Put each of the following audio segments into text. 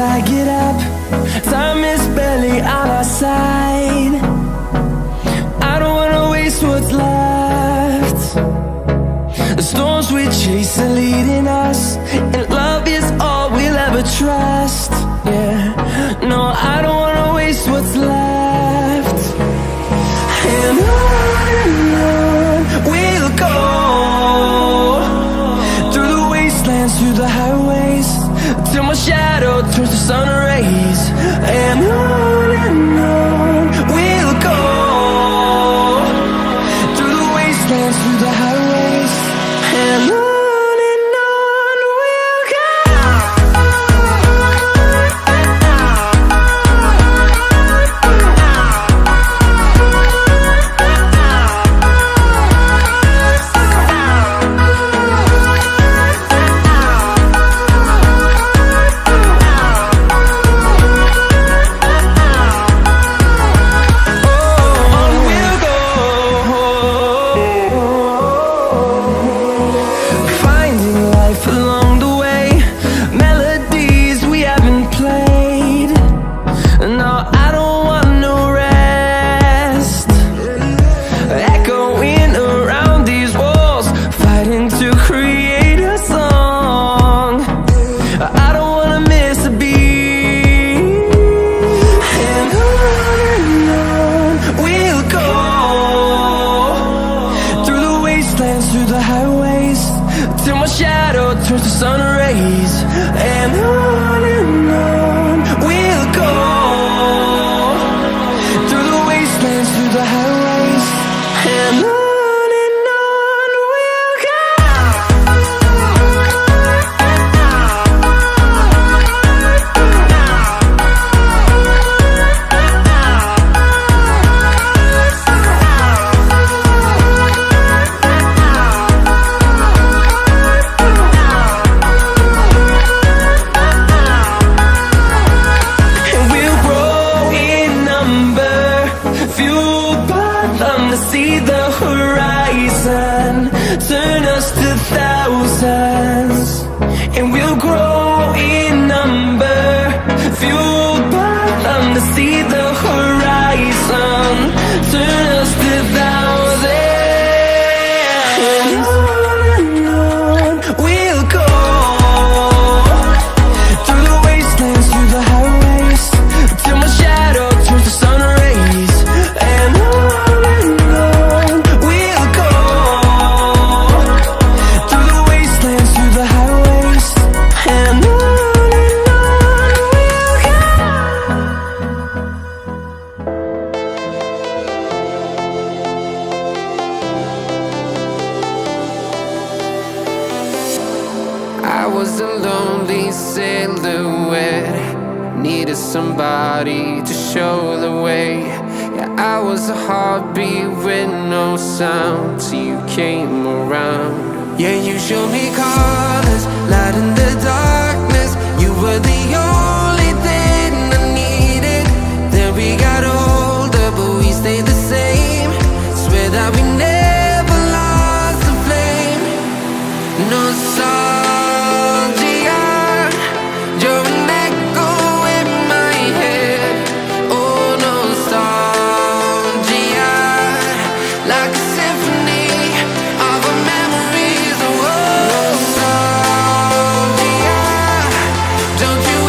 I get up. Time is barely on our side. I don't wanna waste what's left. The storms we chase are leading us, and love is all we'll ever trust. Yeah, no, I don't wanna waste what's left. And on we'll go, through the wastelands, through the highways, till my shadow turns to sun rays. And on we'll go, through the wastelands, through the highways, and on we'll go. Through the highways, till my shadow turns to sun rays. And on we'll go, through the wastelands, through the highways, and on we'll go. See the horizon, turn us to thousands, and we'll grow in number, fueled by them. To see the horizon, turn us to thousands, and on we'll go, through the wastelands, through the highways, till my shadow turns to sun rays. And I was a lonely silhouette, needed somebody to show the way. Yeah, I was a heartbeat with no sound till you came around. Yeah, you showed me colors, light in the darkness. You were the only thing I needed. Then we got older, but we stayed the same. Swear that we never lost the flame. Nostalgia, you're an echo in my head. Oh, nostalgia, like a symphony of our memories. Oh, nostalgia, don't you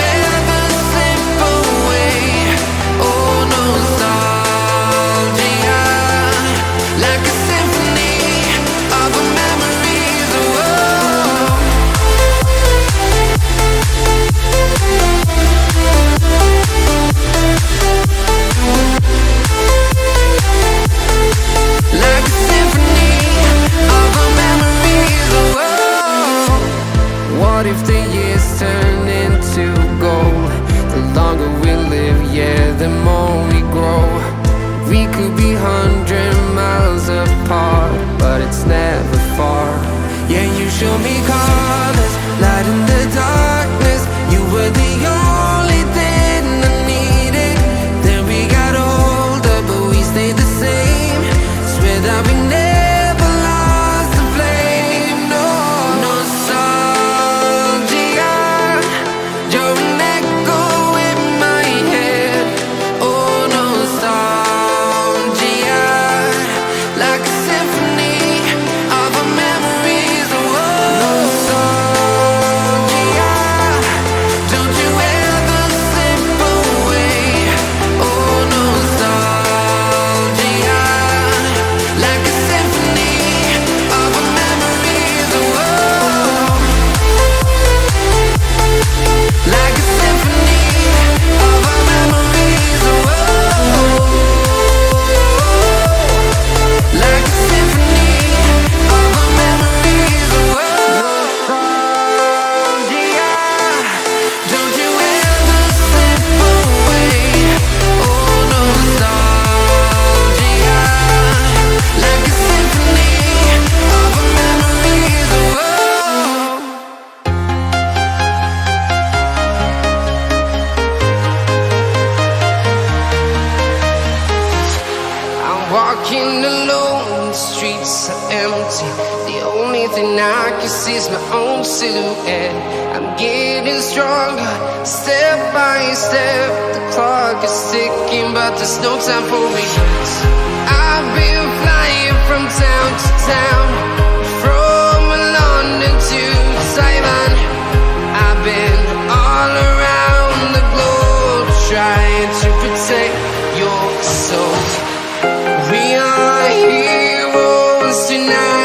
streets are empty. The only thing I can see is my own silhouette. I'm getting stronger, step by step. The clock is ticking, but there's no time for regrets. I've been flying from town to town, from London to Taiwan. I've been all around the globe, trying to protect your soul. We are heroes tonight.